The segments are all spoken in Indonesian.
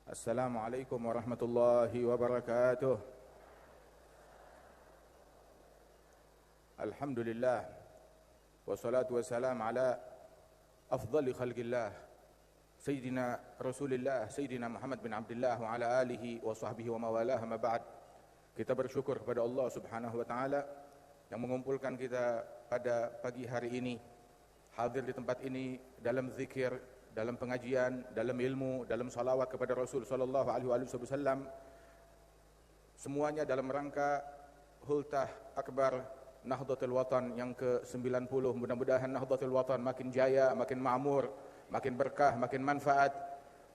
Assalamualaikum warahmatullahi wabarakatuh. Alhamdulillah. Wassalatu wassalam ala afdali khalqillah Sayyidina Rasulillah Sayyidina Muhammad bin Abdullah wa ala alihi wa sahbihi wa mawalah, ma ba'd. Kita bersyukur kepada Allah subhanahu wa ta'ala yang mengumpulkan kita pada pagi hari ini, hadir di tempat ini dalam zikir, dalam pengajian, dalam ilmu, dalam salawat kepada Rasul sallallahu alaihi wasallam, semuanya dalam rangka Hultah Akbar Nahdlatul Watan yang ke-90. Mudah-mudahan Nahdlatul Watan makin jaya, makin makmur, makin berkah, makin manfaat,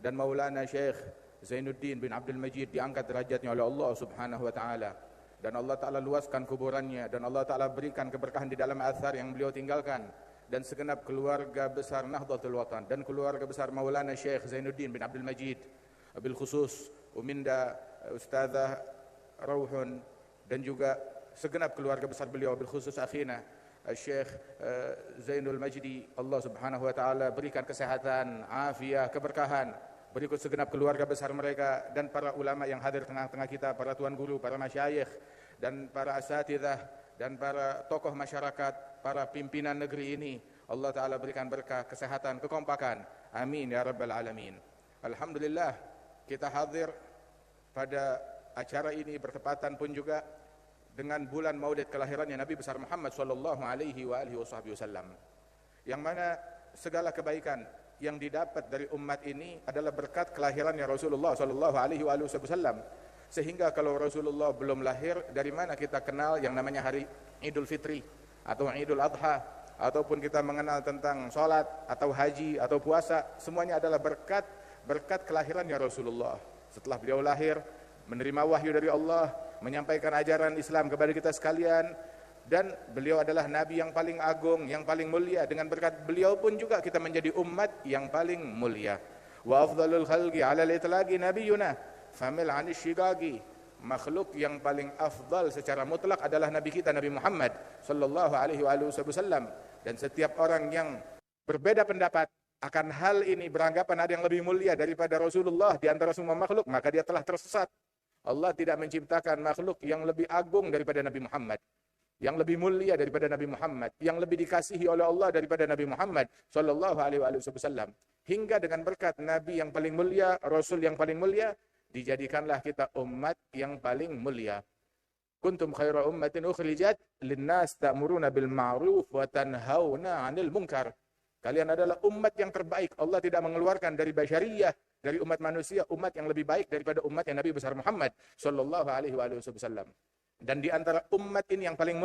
dan Maulana Syekh Zainuddin bin Abdul Majid diangkat derajatnya oleh Allah subhanahu wa ta'ala, dan Allah ta'ala luaskan kuburannya, dan Allah ta'ala berikan keberkahan di dalam athar yang beliau tinggalkan, dan segenap keluarga besar Nahdlatul Watan dan keluarga besar Maulana Syekh Zainuddin bin Abdul Majid, bil khusus Uminda Ustazah Rauhun, dan juga segenap keluarga besar beliau, bil khusus akhina Syekh Zainul Majdi. Allah subhanahu wa ta'ala berikan kesehatan, afiah, keberkahan. Berikut segenap keluarga besar mereka dan para ulama yang hadir tengah-tengah kita, para tuan guru, para masyayikh, dan para asatidzah, dan para tokoh masyarakat, para pimpinan negeri ini. Allah ta'ala berikan berkah, kesehatan, kekompakan. Amin ya rabbal alamin. Alhamdulillah, kita hadir pada acara ini bertepatan pun juga dengan bulan maulid kelahirannya Nabi besar Muhammad sallallahu alaihi wasallam, yang mana segala kebaikan yang didapat dari umat ini adalah berkat kelahirannya Rasulullah sallallahu alaihi wasallam. Sehingga kalau Rasulullah belum lahir, dari mana kita kenal yang namanya hari Idul Fitri atau Idul Adha, ataupun kita mengenal tentang sholat atau haji atau puasa? Semuanya adalah berkat kelahirannya Rasulullah. Setelah beliau lahir, menerima wahyu dari Allah, menyampaikan ajaran Islam kepada kita sekalian, dan beliau adalah Nabi yang paling agung, yang paling mulia. Dengan berkat beliau pun juga kita menjadi umat yang paling mulia. Wa afdalul khalqi ala al-itlaqi nabiyuna famil anish shigagi. Makhluk yang paling afdal secara mutlak adalah Nabi kita, Nabi Muhammad sallallahu alaihi wasallam. Dan setiap orang yang berbeda pendapat akan hal ini, beranggapan ada yang lebih mulia daripada Rasulullah di antara semua makhluk, maka dia telah tersesat. Allah tidak menciptakan makhluk yang lebih agung daripada Nabi Muhammad, yang lebih mulia daripada Nabi Muhammad, yang lebih dikasihi oleh Allah daripada Nabi Muhammad sallallahu alaihi wasallam. Hingga dengan berkat Nabi yang paling mulia, Rasul yang paling mulia, dijadikanlah kita umat yang paling mulia. Kuntum khaira ummatin ukhrijat linnas ta'muruna bil ma'ruf wa tanhauna 'anil munkar. Kalian adalah umat yang terbaik. Allah tidak mengeluarkan dari basyariyah, dari umat manusia, umat yang lebih baik daripada umat yang Nabi besar Muhammad sallallahu alaihi wasallam. Dan di antara umat ini yang paling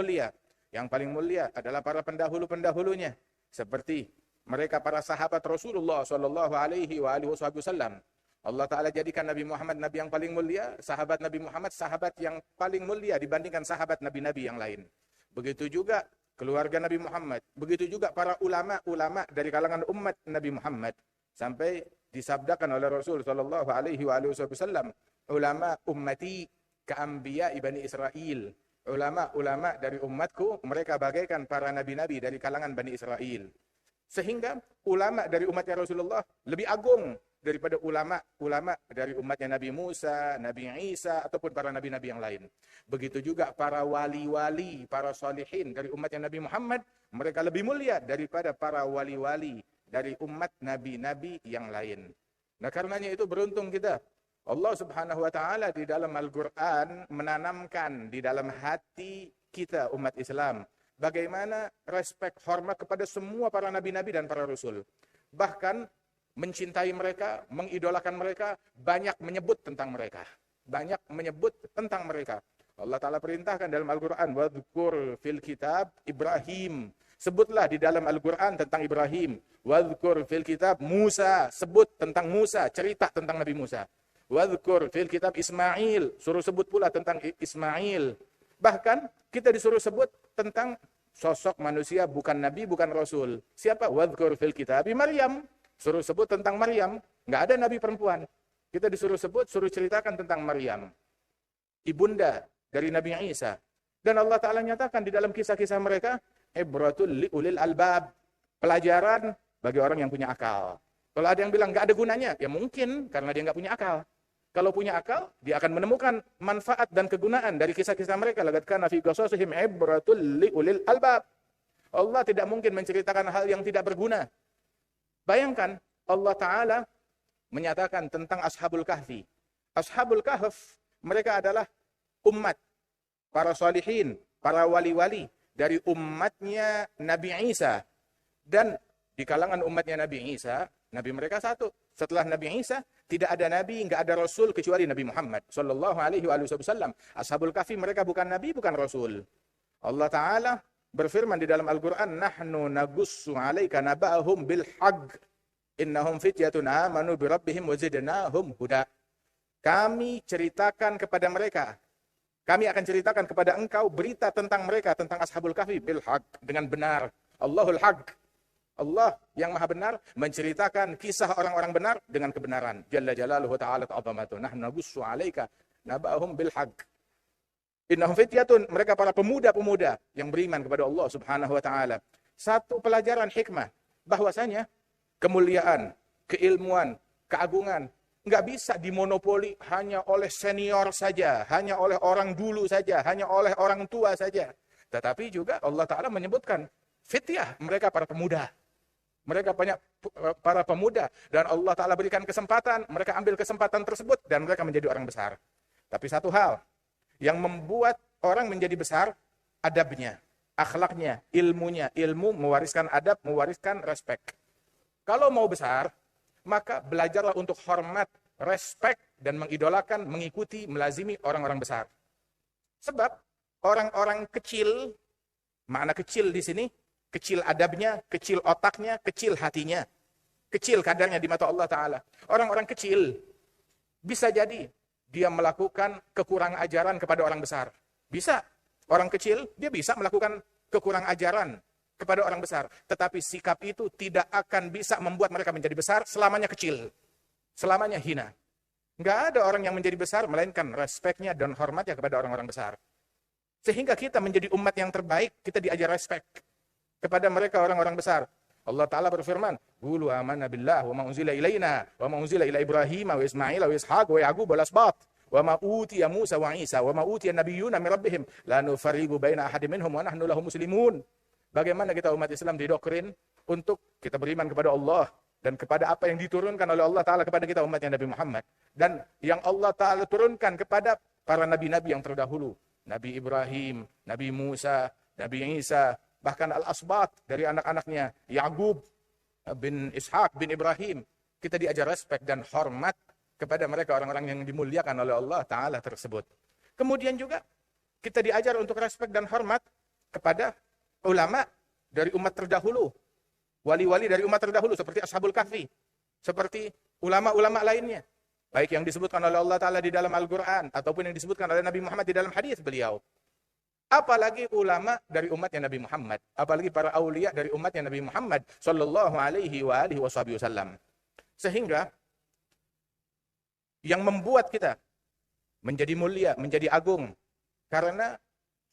mulia adalah para pendahulu-pendahulunya, seperti mereka para sahabat Rasulullah sallallahu alaihi wasallam. Allah Ta'ala jadikan Nabi Muhammad Nabi yang paling mulia, sahabat Nabi Muhammad sahabat yang paling mulia dibandingkan sahabat Nabi-Nabi yang lain. Begitu juga keluarga Nabi Muhammad, begitu juga para ulama-ulama dari kalangan umat Nabi Muhammad. Sampai disabdakan oleh Rasul sallallahu alaihi wasallam, ulama ummati ka'anbiya Bani Israel. Ulama-ulama dari umatku, mereka bagaikan para nabi-nabi dari kalangan Bani Israel. Sehingga ulama dari umatnya Rasulullah lebih agung daripada ulama dari umatnya Nabi Musa, Nabi Isa, ataupun para nabi-nabi yang lain. Begitu juga para wali-wali, para salihin dari umatnya Nabi Muhammad, mereka lebih mulia daripada para wali-wali dari umat nabi-nabi yang lain. Nah, karenanya itu beruntung kita. Allah subhanahu wa ta'ala di dalam Al-Quran menanamkan di dalam hati kita umat Islam bagaimana respek, hormat kepada semua para nabi-nabi dan para rasul. Bahkan mencintai mereka, mengidolakan mereka, banyak menyebut tentang mereka. Banyak menyebut tentang mereka. Allah Ta'ala perintahkan dalam Al-Quran, wadhkur fil kitab Ibrahim. Sebutlah di dalam Al-Quran tentang Ibrahim. Wadhkur fil kitab Musa. Sebut tentang Musa, cerita tentang Nabi Musa. Wadhkur fil kitab Ismail. Suruh sebut pula tentang Ismail. Bahkan kita disuruh sebut tentang sosok manusia, bukan Nabi, bukan Rasul. Siapa? Wadhkur fil kitab Maryam. Suruh sebut tentang Maryam. Nggak ada nabi perempuan. Kita disuruh sebut, suruh ceritakan tentang Maryam, ibunda dari Nabi Isa. Dan Allah Ta'ala nyatakan di dalam kisah-kisah mereka, ibratul li'ulil albab. Pelajaran bagi orang yang punya akal. Kalau ada yang bilang nggak ada gunanya, ya mungkin karena dia nggak punya akal. Kalau punya akal, dia akan menemukan manfaat dan kegunaan dari kisah-kisah mereka. Laqad kana fi qasasihim ibratul liulil albab. Allah tidak mungkin menceritakan hal yang tidak berguna. Bayangkan Allah Ta'ala menyatakan tentang Ashabul Kahfi. Ashabul Kahf, mereka adalah umat, para salihin, para wali-wali dari umatnya Nabi Isa. Dan di kalangan umatnya Nabi Isa, Nabi mereka satu. Setelah Nabi Isa, tidak ada Nabi, nggak ada Rasul kecuali Nabi Muhammad Sallallahu Alaihi Wasallam. Ashabul Kahfi mereka bukan Nabi, bukan Rasul. Allah Ta'ala berfirman di dalam Al-Quran, Nahnu nagussu alaika naba'ahum bilhaq. Innahum fityatun amanu birabbihim wazidnahum huda. Kami ceritakan kepada mereka. Kami akan ceritakan kepada engkau berita tentang mereka, tentang Ashabul Kahfi bilhaq, dengan benar. Allahul haq. Allah yang maha benar menceritakan kisah orang-orang benar dengan kebenaran. Jalla jalaluhu ta'ala ta'zamatu. Nahnu nagussu alaika naba'ahum bilhaq. Innahum fityatun, mereka para pemuda-pemuda yang beriman kepada Allah Subhanahu wa taala. Satu pelajaran hikmah bahwasanya kemuliaan, keilmuan, keagungan enggak bisa dimonopoli hanya oleh senior saja, hanya oleh orang dulu saja, hanya oleh orang tua saja. Tetapi juga Allah Taala menyebutkan fityah, mereka para pemuda. Mereka banyak para pemuda dan Allah Taala berikan kesempatan, mereka ambil kesempatan tersebut dan mereka menjadi orang besar. Tapi satu hal yang membuat orang menjadi besar, adabnya, akhlaknya, ilmunya. Ilmu mewariskan adab, mewariskan respek. Kalau mau besar, maka belajarlah untuk hormat, respek, dan mengidolakan, mengikuti, melazimi orang-orang besar. Sebab orang-orang kecil, makna kecil di sini, kecil adabnya, kecil otaknya, kecil hatinya, kecil kadarnya di mata Allah Ta'ala. Orang-orang kecil bisa jadi dia melakukan kekurangan ajaran kepada orang besar. Bisa. Orang kecil, dia bisa melakukan kekurangan ajaran kepada orang besar. Tetapi sikap itu tidak akan bisa membuat mereka menjadi besar selamanya kecil. Selamanya hina. Nggak ada orang yang menjadi besar, melainkan respeknya dan hormatnya kepada orang-orang besar. Sehingga kita menjadi umat yang terbaik, kita diajar respek kepada mereka orang-orang besar. Allah Ta'ala berfirman, Qulu amanna billah wa ma unzila ilaina wa ma unzila ila Ibrahim wa Ismail wa Ishaq wa Ya'qub wal asbat wa ma utiya Musa wa Isa wa ma utiya nabiyyuna min rabbihim la nufarriqu baina ahadin minhum wa nahnu lahu muslimun. Bagaimana kita umat Islam didoktrin untuk kita beriman kepada Allah dan kepada apa yang diturunkan oleh Allah Ta'ala kepada kita umatnya Nabi Muhammad. Dan yang Allah Ta'ala turunkan kepada para nabi-nabi yang terdahulu. Nabi Ibrahim, Nabi Musa, Nabi Isa, bahkan Al-Asbat dari anak-anaknya, Ya'qub bin Ishaq bin Ibrahim. Kita diajar respek dan hormat kepada mereka orang-orang yang dimuliakan oleh Allah Ta'ala tersebut. Kemudian juga kita diajar untuk respek dan hormat kepada ulama dari umat terdahulu. Wali-wali dari umat terdahulu seperti Ashabul Kahfi. Seperti ulama-ulama lainnya. Baik yang disebutkan oleh Allah Ta'ala di dalam Al-Quran ataupun yang disebutkan oleh Nabi Muhammad di dalam hadis beliau. Apalagi ulama dari umatnya Nabi Muhammad. Apalagi para aulia dari umatnya Nabi Muhammad Sallallahu Alaihi Wasallam. Sehingga yang membuat kita menjadi mulia, menjadi agung. Karena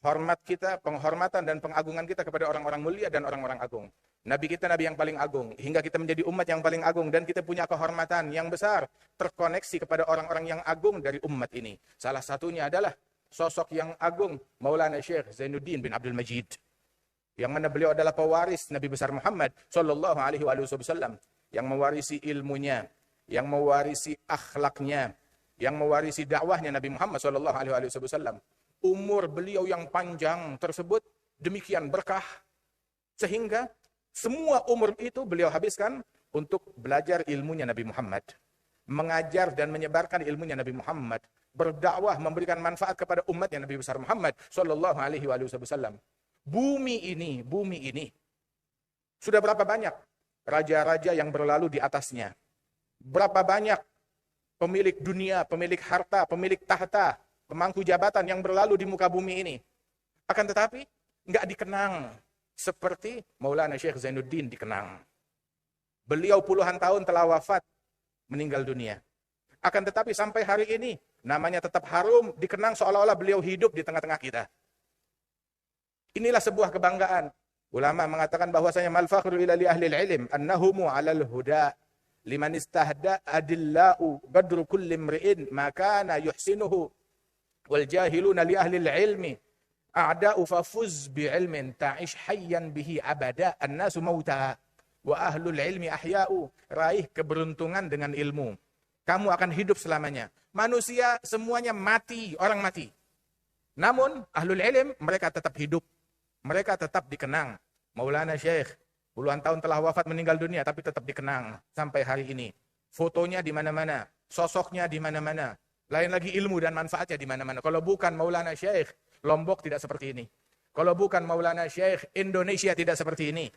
hormat kita, penghormatan dan pengagungan kita kepada orang-orang mulia dan orang-orang agung. Nabi kita Nabi yang paling agung. Hingga kita menjadi umat yang paling agung. Dan kita punya kehormatan yang besar. Terkoneksi kepada orang-orang yang agung dari umat ini. Salah satunya adalah sosok yang agung Maulana Syekh Zainuddin bin Abdul Majid, yang mana beliau adalah pewaris Nabi besar Muhammad Sallallahu Alaihi Wasallam, yang mewarisi ilmunya, yang mewarisi akhlaknya, yang mewarisi dakwahnya Nabi Muhammad Sallallahu Alaihi Wasallam. Umur beliau yang panjang tersebut demikian berkah, sehingga semua umur itu beliau habiskan untuk belajar ilmunya Nabi Muhammad, mengajar dan menyebarkan ilmunya Nabi Muhammad, berdakwah, memberikan manfaat kepada umatnya Nabi besar Muhammad Sallallahu Alaihi Wasallam. Bumi ini sudah berapa banyak raja-raja yang berlalu di atasnya? Berapa banyak pemilik dunia, pemilik harta, pemilik tahta, pemangku jabatan yang berlalu di muka bumi ini? Akan tetapi nggak dikenang seperti Maulana Syekh Zainuddin dikenang. Beliau puluhan tahun telah wafat, meninggal dunia. Akan tetapi sampai hari ini namanya tetap harum, dikenang seolah-olah beliau hidup di tengah-tengah kita. Inilah sebuah kebanggaan. Ulama mengatakan bahwasanya mal fakhru ila li ahli ilm annahumu 'alal huda. liman istahda adillau badru kulli imri'in ma kana yuhsinuhu wal jahiluna li ahli ilmi a'da'u fafuz bi ilmin ta'ish hayyan bihi abada annasu mauta wa ahlul ilmi ahya'u. Raih keberuntungan dengan ilmu, kamu akan hidup selamanya. Manusia semuanya mati, orang mati. Namun ahlul ilm mereka tetap hidup, mereka tetap dikenang. Maulana Syekh puluhan tahun telah wafat meninggal dunia, tapi tetap dikenang sampai hari ini. Fotonya di mana-mana, sosoknya di mana-mana. Lain lagi ilmu dan manfaatnya di mana-mana. Kalau bukan Maulana Syekh, Lombok tidak seperti ini. Kalau bukan Maulana Syekh, Indonesia tidak seperti ini.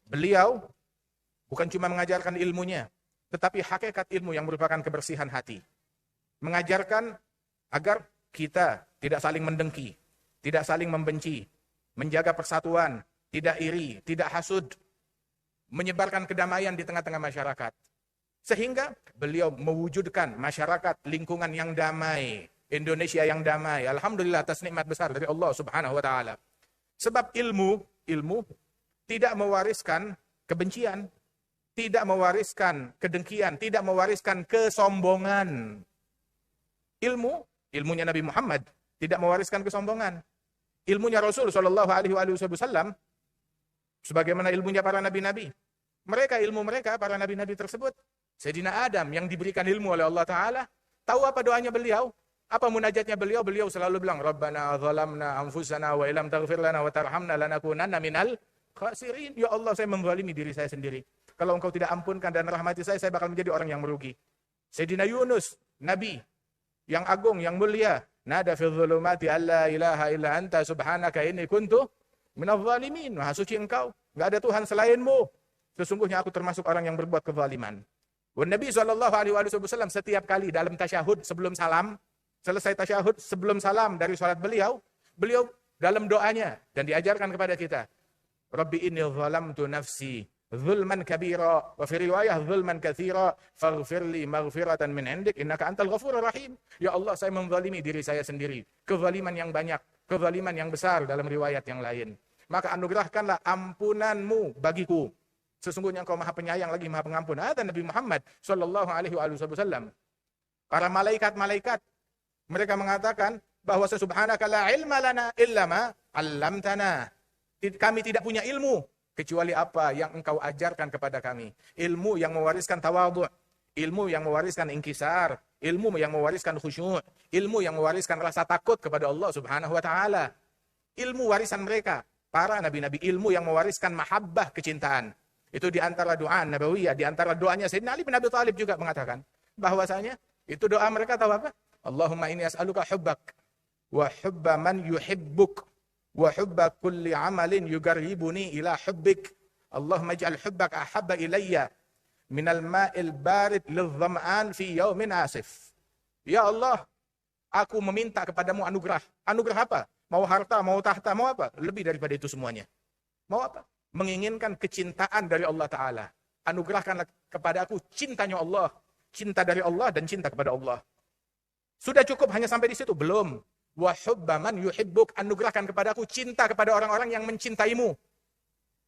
Beliau bukan cuma mengajarkan ilmunya, tetapi hakikat ilmu yang merupakan kebersihan hati. Mengajarkan agar kita tidak saling mendengki, tidak saling membenci, menjaga persatuan, tidak iri, tidak hasud, menyebarkan kedamaian di tengah-tengah masyarakat. Sehingga beliau mewujudkan masyarakat lingkungan yang damai, Indonesia yang damai. Alhamdulillah atas nikmat besar dari Allah Subhanahu wa taala. Sebab ilmu tidak mewariskan kebencian, tidak mewariskan kedengkian, tidak mewariskan kesombongan. Ilmunya Nabi Muhammad tidak mewariskan kesombongan. Ilmunya Rasul Shallallahu Alaihi Wasallam, sebagaimana ilmunya para nabi-nabi. Ilmu mereka para nabi-nabi tersebut. Sayyidina Adam yang diberikan ilmu oleh Allah Taala, tahu apa doanya beliau? Apa munajatnya beliau? Beliau selalu bilang, Rabbana zalamna anfusana wa ilam taghfir lana wa tarhamna lanakunanna minal khasirin. Ya Allah, saya menzalimi diri saya sendiri. Kalau engkau tidak ampunkan dan rahmati saya bakal menjadi orang yang merugi. Sayyidina Yunus, nabi yang agung, yang mulia, nada fi dhulumati alla ilaha illa anta subhanaka inni kuntu minadh dhalimin. Maha suci engkau, enggak ada Tuhan selainmu. Sesungguhnya aku termasuk orang yang berbuat kezaliman. Dan Nabi SAW setiap kali dalam tasyahud sebelum salam, selesai tasyahud sebelum salam dari salat beliau dalam doanya dan diajarkan kepada kita, Rabbi inni zalamtu nafsi zulman kabira wa fi riwayah zulman katsira faghfirli maghfiratan min indik innaka antal ghafurur rahim. Ya Allah, saya menzalimi diri saya sendiri, kezaliman yang banyak, kezaliman yang besar dalam riwayat yang lain. Maka anugerahkanlah ampunanmu bagiku. Sesungguhnya engkau maha penyayang lagi maha pengampun. Ada Nabi Muhammad sallallahu alaihi wasallam. Para malaikat-malaikat mereka mengatakan bahwa subhanaka la ilma lana illa ma 'allamtana. Kami tidak punya ilmu kecuali apa yang engkau ajarkan kepada kami. Ilmu yang mewariskan tawadhu', ilmu yang mewariskan inkisar, ilmu yang mewariskan khusyuk, ilmu yang mewariskan rasa takut kepada Allah Subhanahu wa taala. Ilmu warisan mereka, para nabi-nabi, ilmu yang mewariskan mahabbah, kecintaan. Itu di antara doa nabawiyah, di antara doanya Sayyidina Ali bin Abi Thalib juga mengatakan bahwasanya itu doa mereka tahu apa? Allahumma inni as'aluka hubbak wa hubba man yuhibbuk wa hubba kulli amalin yugarribuni ila hubbik. Allahumma ij'al hubbak ahabba ilayya minal ma'il barid lidh-dhama'an fi yaumin asif. Ya Allah, aku meminta kepadamu anugerah. Anugerah apa? Mau harta, mau tahta, mau apa? Lebih daripada itu semuanya. Mau apa? Menginginkan kecintaan dari Allah Ta'ala. Anugerahkanlah kepada aku cintanya Allah. Cinta dari Allah dan cinta kepada Allah. Sudah cukup hanya sampai di situ? Belum. Wa hubba man yuhibbuk. Anugerahkan kepada aku cinta kepada orang-orang yang mencintaimu.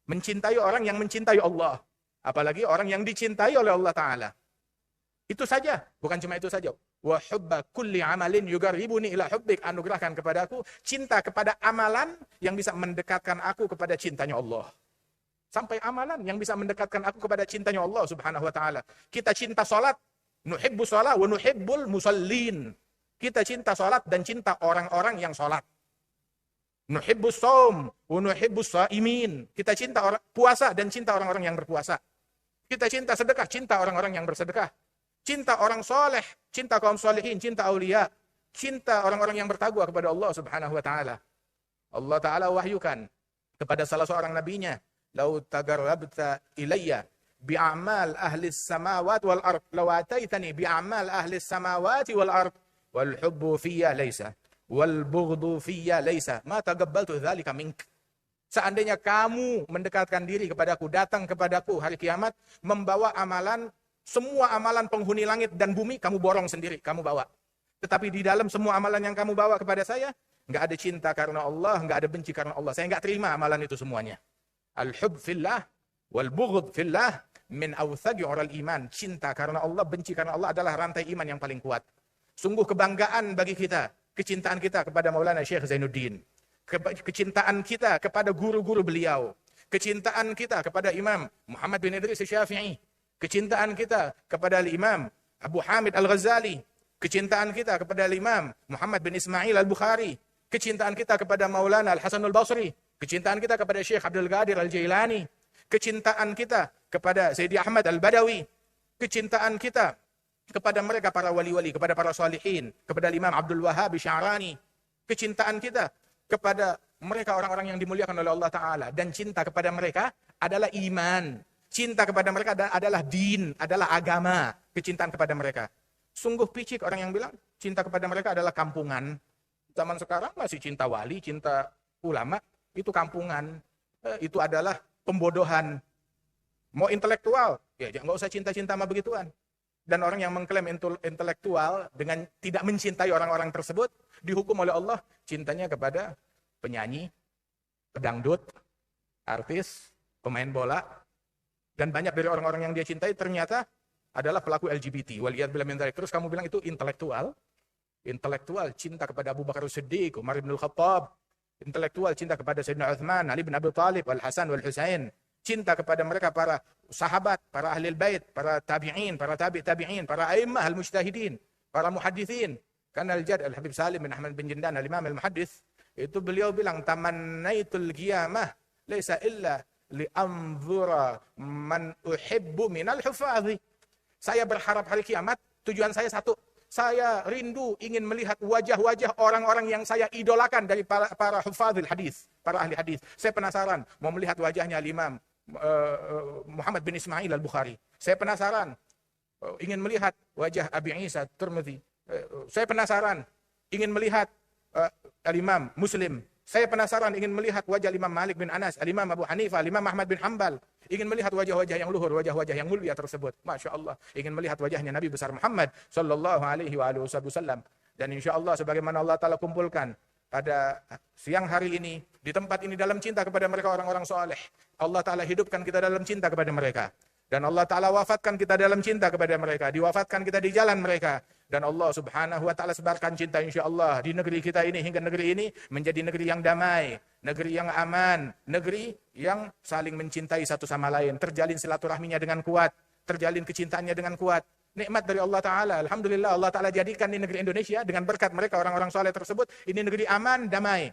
Mencintai orang yang mencintai Allah. Apalagi orang yang dicintai oleh Allah Ta'ala. Itu saja. Bukan cuma itu saja. Wa hubba kulli amalin yugarribuni ila hubbik. Anugerahkan kepada aku cinta kepada amalan yang bisa mendekatkan aku kepada cintanya Allah. Sampai amalan yang bisa mendekatkan aku kepada cintanya Allah Subhanahu wa taala. Kita cinta salat, nuhibbu shalah wa nuhibbul musallin. Kita cinta salat dan cinta orang-orang yang salat. Nuhibbus shaum wa nuhibbus shaimin. Kita cinta puasa dan cinta orang-orang yang berpuasa. Kita cinta sedekah, cinta orang-orang yang bersedekah. Cinta orang soleh, cinta kaum solehin, cinta aulia. Cinta orang-orang yang bertakwa kepada Allah Subhanahu wa taala. Allah Ta'ala wahyukan kepada salah seorang nabinya, "Lau tagarrabta ilayya bi'amal ahli samawati wal ard, law ataitani bi'amal ahli samawati wal ard, wal hubbu fiyya laysa, wal bughdu fiyya laysa, ma taqabbaltu dzalika mink." Seandainya kamu mendekatkan diri kepadaku, datang kepadaku hari kiamat, membawa amalan, semua amalan penghuni langit dan bumi, kamu borong sendiri, kamu bawa. Tetapi di dalam semua amalan yang kamu bawa kepada saya, nggak ada cinta karena Allah, nggak ada benci karena Allah. Saya nggak terima amalan itu semuanya. Al-hub fillah wal bughd fillah min awthaqi ural iman. Cinta karena Allah, benci karena Allah adalah rantai iman yang paling kuat. Sungguh kebanggaan bagi kita, kecintaan kita kepada Maulana Syekh Zainuddin, kecintaan kita kepada guru-guru beliau, kecintaan kita kepada Imam Muhammad bin Idris Syafi'i, kecintaan kita kepada Imam Abu Hamid Al-Ghazali, kecintaan kita kepada Imam Muhammad bin Ismail Al-Bukhari, kecintaan kita kepada Maulana Al-Hasan Al-Basri, kecintaan kita kepada Syekh Abdul Qadir Al-Jailani, kecintaan kita kepada Sayyidi Ahmad Al-Badawi, kecintaan kita kepada mereka para wali-wali, kepada para salihin, kepada Imam Abdul Wahhab Sya'rani, kecintaan kita kepada mereka orang-orang yang dimuliakan oleh Allah Ta'ala. Dan cinta kepada mereka adalah iman. Cinta kepada mereka adalah din, adalah agama. Kecintaan kepada mereka. Sungguh picik orang yang bilang cinta kepada mereka adalah kampungan. Zaman sekarang masih cinta wali, cinta ulama, itu kampungan. Itu adalah pembodohan. Mau intelektual, ya nggak usah cinta-cinta sama begituan. Dan orang yang mengklaim intelektual dengan tidak mencintai orang-orang tersebut, dihukum oleh Allah cintanya kepada penyanyi, pedangdut, artis, pemain bola, dan banyak dari orang-orang yang dia cintai ternyata adalah pelaku LGBT. Waliyadzubillah min dzalik. Terus kamu bilang itu intelektual? Intelektual cinta kepada Abu Bakar Siddiq, Umar bin Al-Khattab, intelektual cinta kepada Sayyidina Uthman, Ali bin Abi Thalib, Al-Hasan wal Husain, cinta kepada mereka para sahabat, para ahli bait, para tabi'in, para tabi'in, para a'immah al-mujtahidin, para muhaddithin. Karena Al-Jad Al-Habib Salim bin Ahmad bin Jindan Al-Imam Al-Muhaddits, itu beliau bilang tamannaitul qiyamah laisa illa li anzura man uhibbu minal hufadhi. Saya berharap hari kiamat, tujuan saya satu. Saya rindu ingin melihat wajah-wajah orang-orang yang saya idolakan dari para hufadhil hadis, para ahli hadis. Saya penasaran mau melihat wajahnya Imam Muhammad bin Ismail Al-Bukhari. Saya penasaran ingin melihat wajah Abi Isa Tirmidzi. Saya penasaran ingin melihat Al-Imam Muslim. Saya penasaran ingin melihat wajah Imam Malik bin Anas, Al-Imam Abu Hanifah, Imam Ahmad bin Hanbal. Ingin melihat wajah-wajah yang luhur, wajah-wajah yang mulia tersebut. Masya Allah. Ingin melihat wajahnya Nabi besar Muhammad sallallahu alaihi wasallam. Dan insya Allah sebagaimana Allah Ta'ala kumpulkan pada siang hari ini, di tempat ini dalam cinta kepada mereka orang-orang soleh. Allah Ta'ala hidupkan kita dalam cinta kepada mereka. Dan Allah Ta'ala wafatkan kita dalam cinta kepada mereka. Diwafatkan kita di jalan mereka. Dan Allah Subhanahu wa Ta'ala sebarkan cinta insya Allah di negeri kita ini, hingga negeri ini menjadi negeri yang damai, negeri yang aman, negeri yang saling mencintai satu sama lain, terjalin silaturahminya dengan kuat, terjalin kecintaannya dengan kuat. Nikmat dari Allah Ta'ala. Alhamdulillah Allah Ta'ala jadikan di negeri Indonesia dengan berkat mereka orang-orang soleh tersebut, ini negeri aman, damai.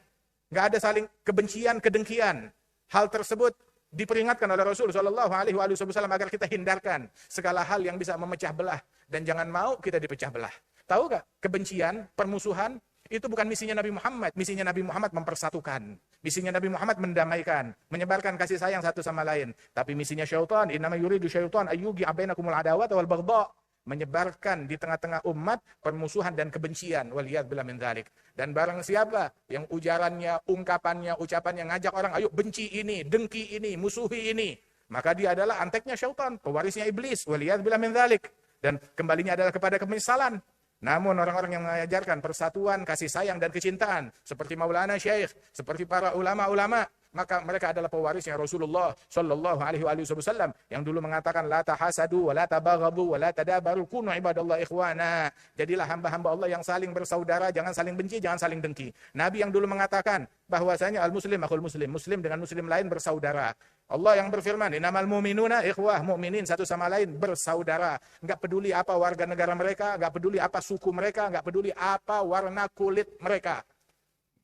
Nggak ada saling kebencian, kedengkian. Hal tersebut diperingatkan oleh Rasul Shallallahu Alaihi Wasallam agar kita hindarkan segala hal yang bisa memecah belah, dan jangan mau kita dipecah belah. Tahu gak? Kebencian, permusuhan itu bukan misinya Nabi Muhammad. Misinya Nabi Muhammad mempersatukan. Misinya Nabi Muhammad mendamaikan, menyebarkan kasih sayang satu sama lain. Tapi misinya syaitan, innama yuridu syaitan ayyuqi'a bainakumul adawata wal baghdha, menyebarkan di tengah-tengah umat permusuhan dan kebencian. Waliyadzubillah min dzalik. Dan barang siapa yang ujarannya, ungkapannya, ucapannya ngajak orang, ayo benci ini, dengki ini, musuhi ini, maka dia adalah anteknya syaitan, pewarisnya iblis. Waliyadzubillah min dzalik. Dan kembalinya adalah kepada kemensalan. Namun orang-orang yang mengajarkan persatuan, kasih sayang dan kecintaan, seperti Maulana Syekh, seperti para ulama-ulama, maka mereka adalah pewarisnya Rasulullah Shallallahu Alaihi Wasallam yang dulu mengatakan la tahasadu wa la tabaghadu wa la tadabaru kunu ibadallah ikhwana. Jadilah hamba-hamba Allah yang saling bersaudara, jangan saling benci, jangan saling dengki. Nabi yang dulu mengatakan bahwasanya al-muslim akhul muslim, muslim dengan muslim lain bersaudara. Allah yang berfirman, innamal mu'minuna ikhwah, mukminin satu sama lain bersaudara. Enggak peduli apa warga negara mereka, enggak peduli apa suku mereka, enggak peduli apa warna kulit mereka.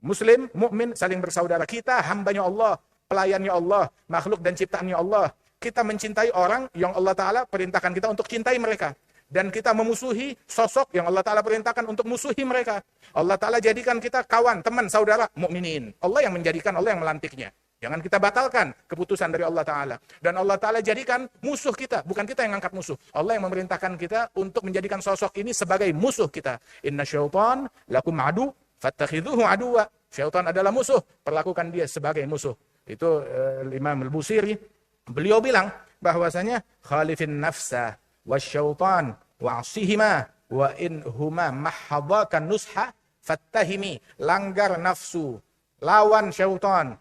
Muslim, mukmin saling bersaudara. Kita hambanya Allah, pelayannya Allah, makhluk dan ciptaannya Allah. Kita mencintai orang yang Allah Ta'ala perintahkan kita untuk cintai mereka. Dan kita memusuhi sosok yang Allah Ta'ala perintahkan untuk musuhi mereka. Allah Ta'ala jadikan kita kawan, teman, saudara, mukminin. Allah yang menjadikan, Allah yang melantiknya. Jangan kita batalkan keputusan dari Allah Ta'ala. Dan Allah Ta'ala jadikan musuh kita. Bukan kita yang angkat musuh. Allah yang memerintahkan kita untuk menjadikan sosok ini sebagai musuh kita. Inna syaitan lakum adu, fattakhidhuhu aduwa. Syaitan adalah musuh. Perlakukan dia sebagai musuh. Itu Imam Al-Busiri. Beliau bilang bahwasanya khalifin nafsa wa syaitan wa'asihima wa in huma mahadakan nusha fattahimi. Langgar nafsu. Lawan syaitan.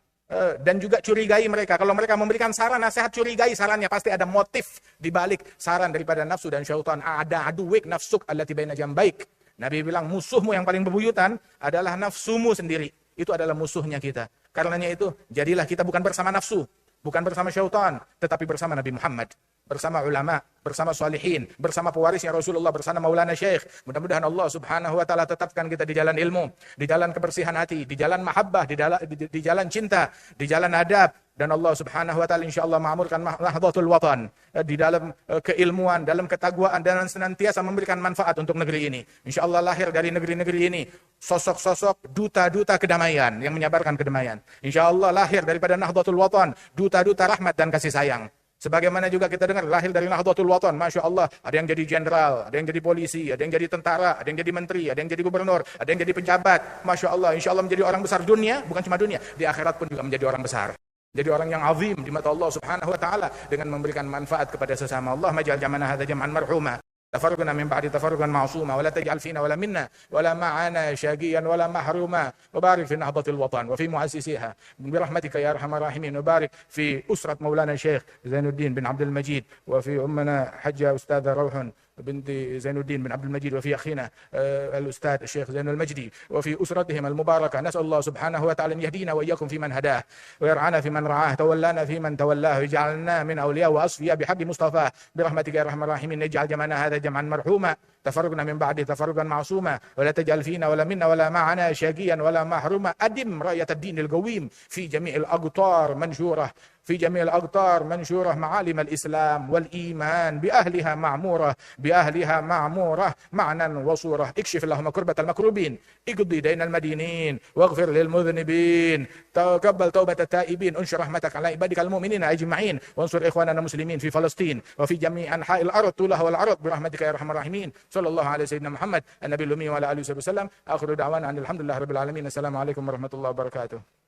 dan juga curigai mereka. Kalau mereka memberikan saran, nasihat, curigai sarannya. Pasti ada motif di balik saran daripada nafsu dan syaitan. Ada aduwik nafsuk allati baina jambaik. Nabi bilang musuhmu yang paling bebuyutan adalah nafsumu sendiri. Itu adalah musuhnya kita. Karenanya itu, jadilah kita bukan bersama nafsu, bukan bersama syaitan, tetapi bersama Nabi Muhammad, bersama ulama, bersama salihin, bersama pewarisnya Rasulullah, bersama Maulana Syekh. Mudah-mudahan Allah Subhanahu wa taala tetapkan kita di jalan ilmu, di jalan kebersihan hati, di jalan mahabbah, di jalan cinta, di jalan adab. Dan Allah Subhanahu wa taala insyaallah ma'murkan nahdlatul watan, di dalam keilmuan, dalam ketakwaan, dan senantiasa memberikan manfaat untuk negeri ini. Insyaallah lahir dari negeri-negeri ini sosok-sosok duta-duta kedamaian yang menyabarkan kedamaian. Insyaallah lahir daripada nahdlatul watan duta-duta rahmat dan kasih sayang. Sebagaimana juga kita dengar lahir dari Nahdlatul Watan, Masya Allah, ada yang jadi jenderal, ada yang jadi polisi, ada yang jadi tentara, ada yang jadi menteri, ada yang jadi gubernur, ada yang jadi pejabat. Masya Allah, insya Allah menjadi orang besar dunia, bukan cuma dunia, di akhirat pun juga menjadi orang besar. Jadi orang yang azim di mata Allah Subhanahu wa taala dengan memberikan manfaat kepada sesama. Allah maj'al jam'ana hadza jam'an marhuma. تفرقنا من بعد تفرقا معصوما ولا تجعل فينا ولا منا ولا معنا شقيا ولا محروما وبارك في نهضة الوطن وفي مؤسسيها برحمتك يا أرحم الراحمين وبارك في أسرة مولانا الشيخ زين الدين بن عبد المجيد وفي أمنا حجة أستاذة روح بنت زين الدين بن عبد المجيد وفي أخينا الأستاذ الشيخ زين المجدي وفي أسرتهم المباركة. نسأل الله سبحانه وتعالى أن يهدينا وإياكم في من هداه ويرعانا في من رعاه تولانا في من تولاه ويجعلنا من أولياء وأصفياء بحق مصطفاه برحمتك يا أرحم الراحمين. نجعل جمعنا هذا جمعا مرحوما تفرقنا من بعده تفرقا معصوما ولا تجعل فينا ولا منا ولا معنا شقيا ولا محروما. أدم راية الدين القويم في جميع الأقطار منشورة في جميع الأقطار منشورة معالم الإسلام والإيمان بأهلها معمورة معنى وصورة. اكشف اللهم كربة المكروبين اقضي دين المدينين واغفر للمذنبين تقبل توبة التائبين انشر رحمتك على عبادك المؤمنين أجمعين وانصر إخواننا المسلمين في فلسطين وفي جميع أنحاء الأرض طولها والعرض برحمتك يا أرحم الراحمين. صلى الله على سيدنا محمد النبي الأمي وعلى آله وسلم. آخر دعوانا أن الحمد لله رب العالمين. السلام عليكم ورحمة الله وبركاته.